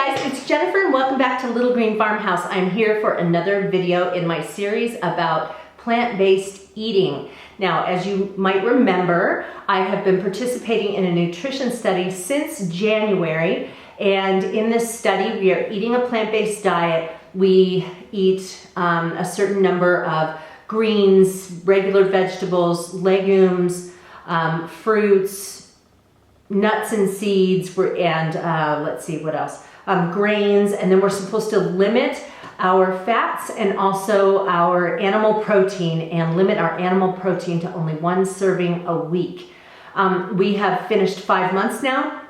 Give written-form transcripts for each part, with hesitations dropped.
guys, it's Jennifer and welcome back to Little Green Farmhouse. I'm here for another video in my series about plant-based eating. Now, as you might remember, I have been participating in a nutrition study since January, and in this study we are eating a plant-based diet. We eat a certain number of greens, regular vegetables, legumes, fruits, nuts and seeds, and let's see what else, grains, and then we're supposed to limit our fats and also our animal protein, and limit our animal protein to only 1 serving a week. We have finished 5 months now,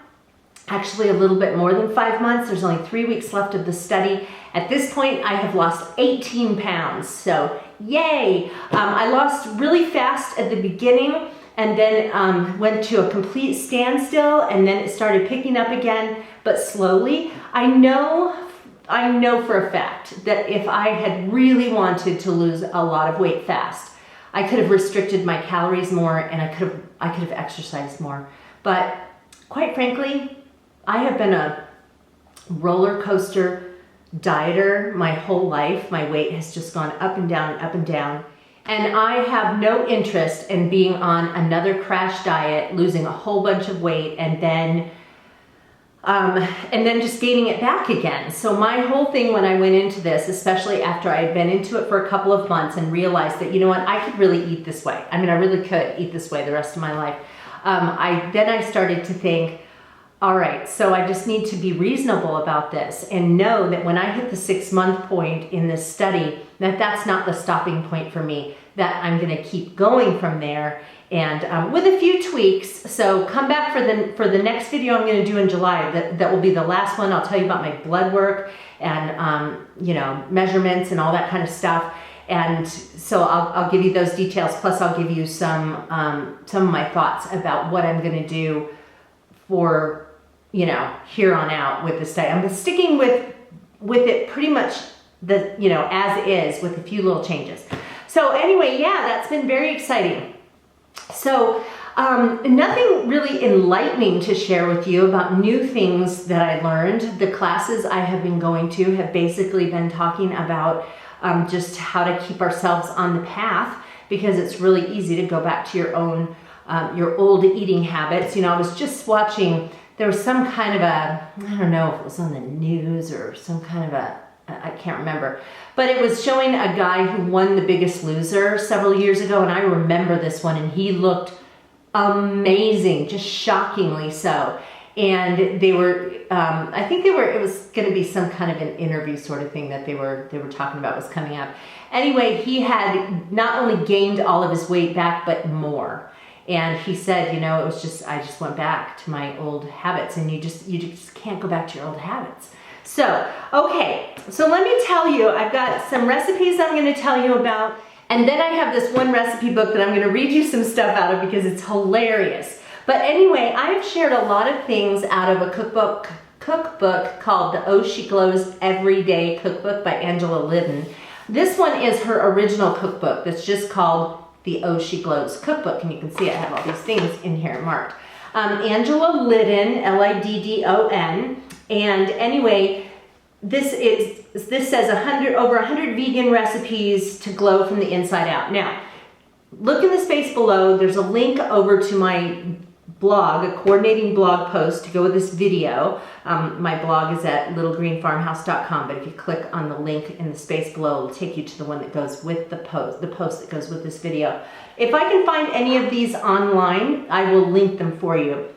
actually a little bit more than 5 months. There's only 3 weeks left of the study. At this point, I have lost 18 pounds, so yay! I lost really fast at the beginning, and then went to a complete standstill, and then it started picking up again, but slowly. I know for a fact that if I had really wanted to lose a lot of weight fast, I could have restricted my calories more, and I could have exercised more. But quite frankly, I have been a roller coaster dieter my whole life. My weight has just gone up and down and up and down. And I have no interest in being on another crash diet, losing a whole bunch of weight, and then just gaining it back again. So my whole thing when I went into this, especially after I had been into it for a couple of months and realized that, you know what, I could really eat this way. I mean, I really could eat this way the rest of my life. Then I started to think, all right, so I just need to be reasonable about this and know that when I hit the 6-month point in this study, that's not the stopping point for me, that I'm gonna keep going from there, and with a few tweaks. So come back for the next video I'm gonna do in July. That will be the last one. I'll tell you about my blood work and you know, measurements and all that kind of stuff. And so I'll give you those details, plus I'll give you some of my thoughts about what I'm gonna do for, you know, here on out with this diet. I'm sticking with it pretty much as is, with a few little changes. So anyway, yeah, that's been very exciting. So nothing really enlightening to share with you about new things that I learned. The classes I have been going to have basically been talking about just how to keep ourselves on the path, because it's really easy to go back to your own, your old eating habits. You know, I was just watching, there was some kind of I don't know if it was on the news or some kind of I can't remember, but it was showing a guy who won The Biggest Loser several years ago, and I remember this one, and he looked amazing, just shockingly so. And they were, I think it was going to be some kind of an interview sort of thing that they were talking about was coming up. Anyway, he had not only gained all of his weight back, but more. And he said, you know, it was just, I just went back to my old habits, and you just can't go back to your old habits. So, okay, so let me tell you, I've got some recipes I'm going to tell you about, and then I have this one recipe book that I'm going to read you some stuff out of because it's hilarious. But anyway, I've shared a lot of things out of a cookbook called the Oh She Glows Everyday Cookbook by Angela Liddon. This one is her original cookbook that's just called the Oh She Glows Cookbook, and you can see I have all these things in here marked. Angela Liddon, L-I-D-D-O-N, and anyway, this says over 100 vegan recipes to glow from the inside out. Now, look in the space below. There's a link over to my blog, a coordinating blog post to go with this video. My blog is at littlegreenfarmhouse.com, but if you click on the link in the space below, it'll take you to the one that goes with the post that goes with this video. If I can find any of these online, I will link them for you.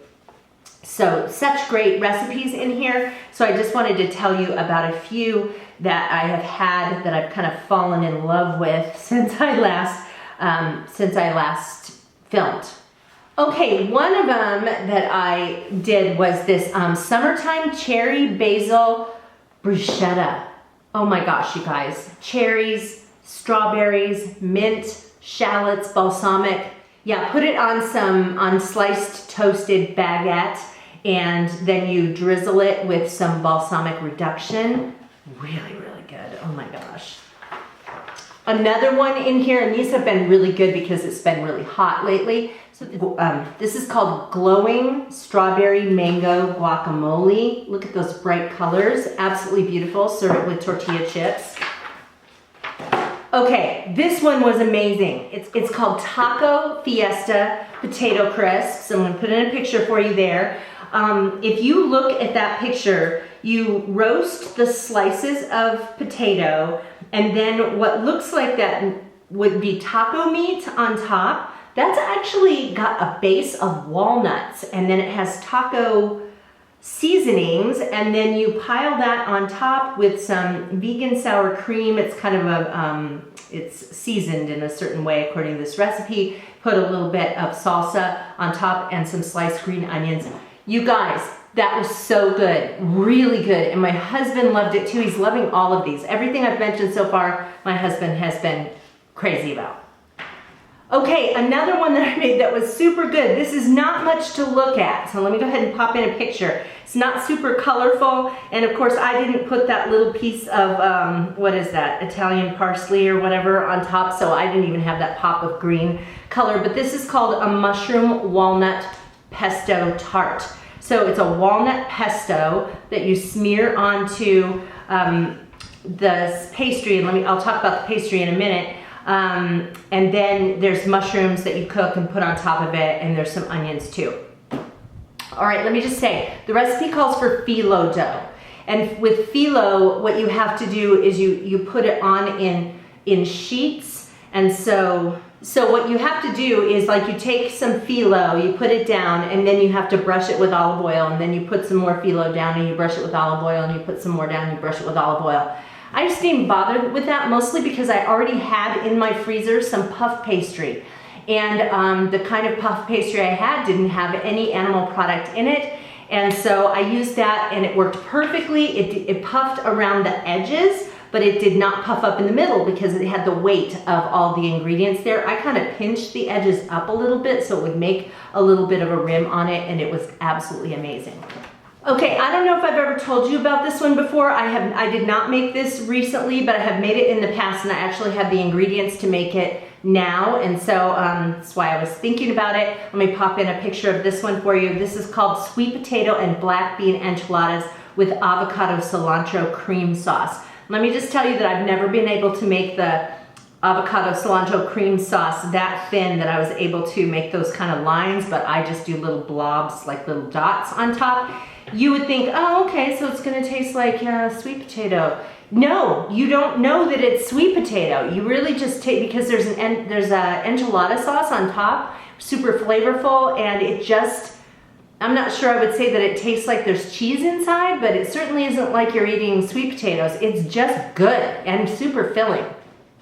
So such great recipes in here. So I just wanted to tell you about a few that I have had that I've kind of fallen in love with since I last filmed. Okay, one of them that I did was this summertime cherry basil bruschetta. Oh my gosh, you guys. Cherries, strawberries, mint, shallots, balsamic. Yeah, put it on sliced toasted baguette, and then you drizzle it with some balsamic reduction. Really, really good. Oh my gosh. Another one in here, and these have been really good because it's been really hot lately. So this is called Glowing Strawberry Mango Guacamole. Look at those bright colors, absolutely beautiful. Serve it with tortilla chips. Okay, this one was amazing. It's called Taco Fiesta Potato Crisps. I'm gonna put in a picture for you there. If you look at that picture, you roast the slices of potato, and then what looks like that would be taco meat on top. That's actually got a base of walnuts, and then it has taco seasonings, and then you pile that on top with some vegan sour cream. It's kind of a, it's seasoned in a certain way according to this recipe. Put a little bit of salsa on top and some sliced green onions. You guys, that was so good, really good, and my husband loved it too. He's loving all of these. Everything I've mentioned so far, my husband has been crazy about. Okay, another one that I made that was super good. This is not much to look at, so let me go ahead and pop in a picture. It's not super colorful, and of course I didn't put that little piece of, what is that, Italian parsley or whatever on top, so I didn't even have that pop of green color, but this is called a mushroom walnut pesto tart. So it's a walnut pesto that you smear onto the pastry, and I'll talk about the pastry in a minute. And then there's mushrooms that you cook and put on top of it, and there's some onions too. All right, let me just say, the recipe calls for phyllo dough. And with phyllo, what you have to do is you put it on in sheets. And so what you have to do is, like, you take some phyllo, you put it down, and then you have to brush it with olive oil, and then you put some more phyllo down, and you brush it with olive oil, and you put some more down, and you brush it with olive oil. I just didn't bother with that, mostly because I already had in my freezer some puff pastry. And the kind of puff pastry I had didn't have any animal product in it. And so I used that, and it worked perfectly. It puffed around the edges, but it did not puff up in the middle because it had the weight of all the ingredients there. I kind of pinched the edges up a little bit so it would make a little bit of a rim on it, and it was absolutely amazing. Okay, I don't know if I've ever told you about this one before. I did not make this recently, but I have made it in the past, and I actually have the ingredients to make it now, and so that's why I was thinking about it. Let me pop in a picture of this one for you. This is called sweet potato and black bean enchiladas with avocado cilantro cream sauce. Let me just tell you that I've never been able to make the avocado cilantro cream sauce that thin that I was able to make those kind of lines, but I just do little blobs, like little dots on top. You would think, oh, okay, so it's gonna taste like sweet potato. No, you don't know that it's sweet potato. You really just take, because there's a enchilada sauce on top, super flavorful, and it just, I'm not sure I would say that it tastes like there's cheese inside, but it certainly isn't like you're eating sweet potatoes. It's just good and super filling.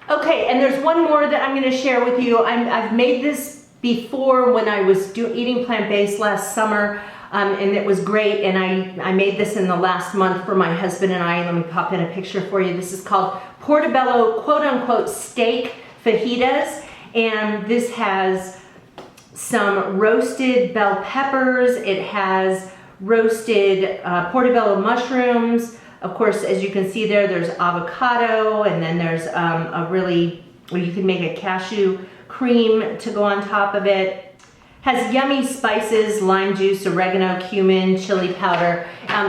Okay, and there's one more that I'm gonna share with you. I've made this before when I was eating plant-based last summer. And it was great, and I made this in the last month for my husband and I. Let me pop in a picture for you. This is called Portobello quote-unquote steak fajitas, and this has some roasted bell peppers. It has roasted portobello mushrooms. Of course, as you can see there, there's avocado, and then there's you can make a cashew cream to go on top of it. Has yummy spices, lime juice, oregano, cumin, chili powder.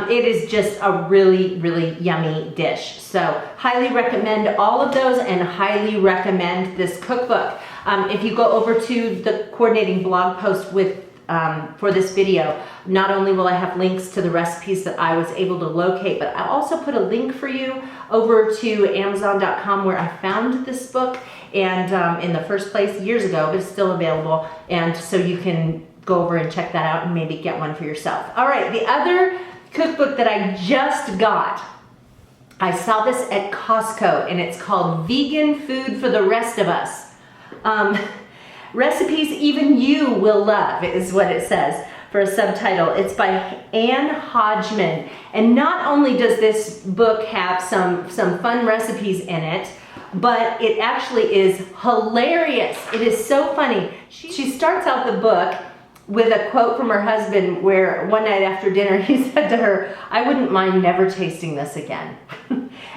It is just a really, really yummy dish. So highly recommend all of those, and highly recommend this cookbook. If you go over to the coordinating blog post for this video, not only will I have links to the recipes that I was able to locate, but I also put a link for you over to Amazon.com where I found this book, and in the first place years ago, but it's still available, and so you can go over and check that out and maybe get one for yourself. All right, the other cookbook that I just got, I saw this at Costco, and it's called Vegan Food for the Rest of Us. Recipes even you will love is what it says for a subtitle. It's by Ann Hodgman, and not only does this book have some fun recipes in it, but it actually is hilarious. It is so funny. She starts out the book with a quote from her husband, where one night after dinner he said to her, "I wouldn't mind never tasting this again."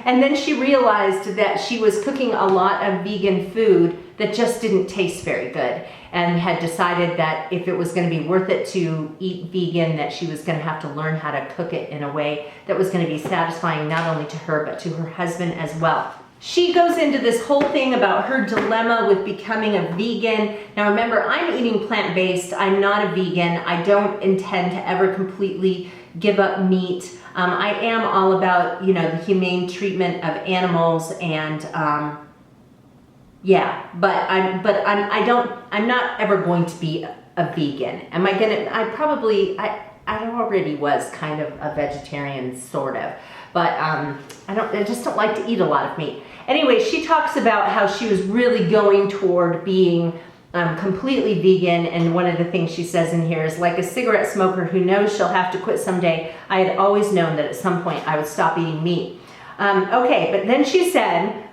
And then she realized that she was cooking a lot of vegan food that just didn't taste very good, and had decided that if it was going to be worth it to eat vegan, that she was going to have to learn how to cook it in a way that was going to be satisfying not only to her but to her husband as well. She goes into this whole thing about her dilemma with becoming a vegan. Now remember, I'm eating plant-based. I'm not a vegan. I don't intend to ever completely give up meat. I am all about, you know, the humane treatment of animals, and yeah, but I'm not ever going to be a vegan. Am I gonna? I already was kind of a vegetarian, sort of, but I just don't like to eat a lot of meat. Anyway, she talks about how she was really going toward being completely vegan, and one of the things she says in here is, like a cigarette smoker who knows she'll have to quit someday, I had always known that at some point I would stop eating meat. Okay, but then she said,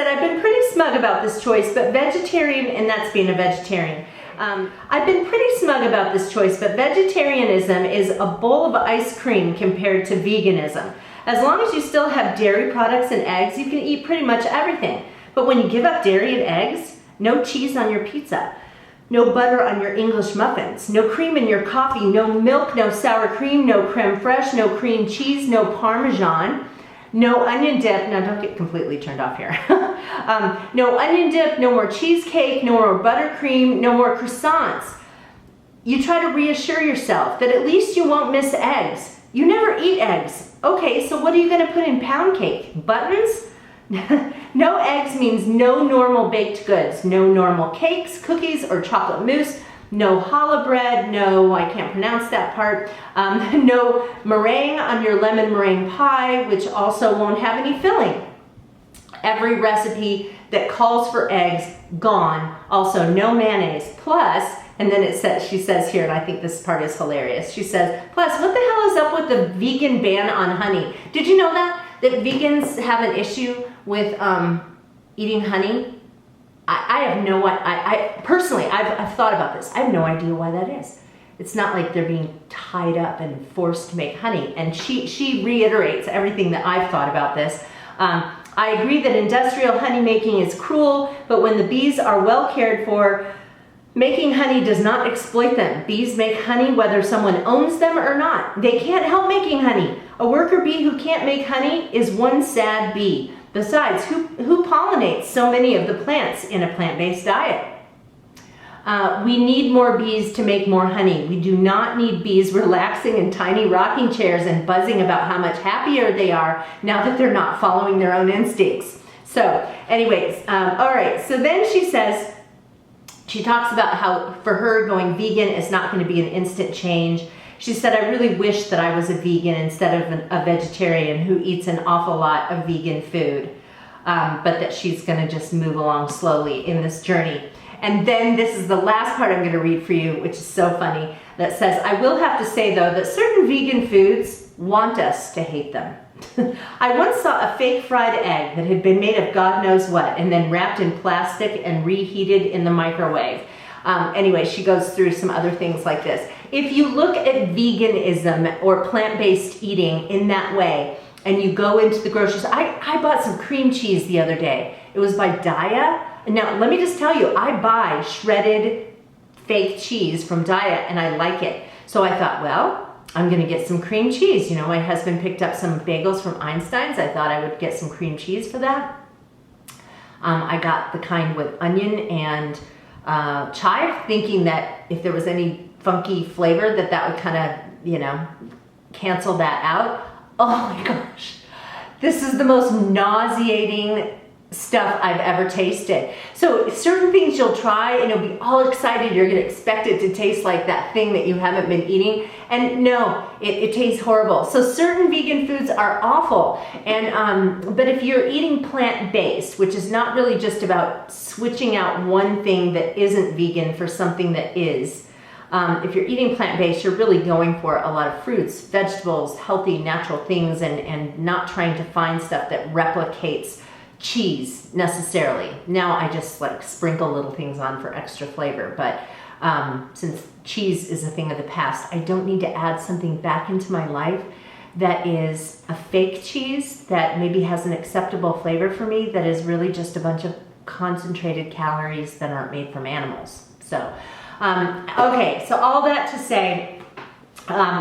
I've been pretty smug about this choice, but vegetarian, and that's being a vegetarian. I've been pretty smug about this choice, but vegetarianism is a bowl of ice cream compared to veganism. As long as you still have dairy products and eggs, you can eat pretty much everything. But when you give up dairy and eggs, no cheese on your pizza, no butter on your English muffins, no cream in your coffee, no milk, no sour cream, no creme fraiche, no cream cheese, no Parmesan, no onion dip. Now don't get completely turned off here. No onion dip, no more cheesecake, no more buttercream, no more croissants. You try to reassure yourself that at least you won't miss eggs. You never eat eggs. Okay, so what are you going to put in pound cake? Buttons? No eggs means no normal baked goods, no normal cakes, cookies, or chocolate mousse, no challah bread, no, I can't pronounce that part, no meringue on your lemon meringue pie, which also won't have any filling. Every recipe that calls for eggs, gone. Also, no mayonnaise. Plus, and then she says here, and I think this part is hilarious, she says, plus, what the hell is up with the vegan ban on honey? Did you know that vegans have an issue with eating honey? I have no, personally, I've thought about this. I have no idea why that is. It's not like they're being tied up and forced to make honey. And she reiterates everything that I've thought about this. I agree that industrial honey making is cruel, but when the bees are well cared for, making honey does not exploit them. Bees make honey whether someone owns them or not. They can't help making honey. A worker bee who can't make honey is one sad bee. Besides, who pollinates so many of the plants in a plant-based diet? We need more bees to make more honey. We do not need bees relaxing in tiny rocking chairs and buzzing about how much happier they are now that they're not following their own instincts. So anyways, all right, so then she talks about how for her going vegan is not going to be an instant change. She said, I really wish that I was a vegan instead of a vegetarian who eats an awful lot of vegan food, but that she's going to just move along slowly in this journey. And then this is the last part I'm going to read for you, which is so funny, that says, I will have to say, though, that certain vegan foods want us to hate them. I once saw a fake fried egg that had been made of God knows what and then wrapped in plastic and reheated in the microwave. Anyway, she goes through some other things like this. If you look at veganism or plant-based eating in that way, and you go into the grocery store, I bought some cream cheese the other day. It was by Daiya. Now, let me just tell you, I buy shredded fake cheese from Daiya, and I like it. So I thought, well, I'm gonna get some cream cheese. You know, my husband picked up some bagels from Einstein's. I thought I would get some cream cheese for that. I got the kind with onion and chive, thinking that if there was any funky flavor that would kind of, you know, cancel that out. Oh my gosh, this is the most nauseating stuff I've ever tasted. So certain things you'll try and you'll be all excited. You're going to expect it to taste like that thing that you haven't been eating. And no, it tastes horrible. So certain vegan foods are awful. And but if you're eating plant-based, which is not really just about switching out one thing that isn't vegan for something that is, if you're eating plant-based, you're really going for a lot of fruits, vegetables, healthy, natural things, and not trying to find stuff that replicates cheese necessarily. Now I just like sprinkle little things on for extra flavor, but since cheese is a thing of the past, I don't need to add something back into my life that is a fake cheese that maybe has an acceptable flavor for me, that is really just a bunch of concentrated calories that aren't made from animals. So, okay, so all that to say,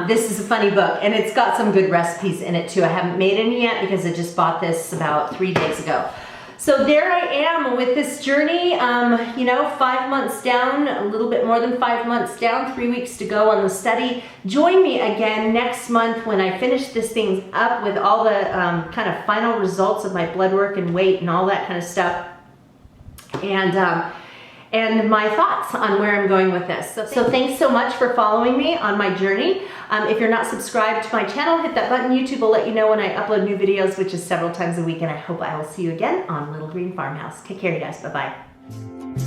this is a funny book, and it's got some good recipes in it too. I haven't made any yet because I just bought this about 3 days ago. So there I am with this journey, you know, 5 months down, a little bit more than 5 months down, 3 weeks to go on the study. Join me again next month when I finish this thing up with all the kind of final results of my blood work and weight and all that kind of stuff. And my thoughts on where I'm going with this. So thanks so much for following me on my journey. If you're not subscribed to my channel, hit that button. YouTube will let you know when I upload new videos, which is several times a week, and I hope I will see you again on Little Green Farmhouse. Take care, you guys. Bye-bye.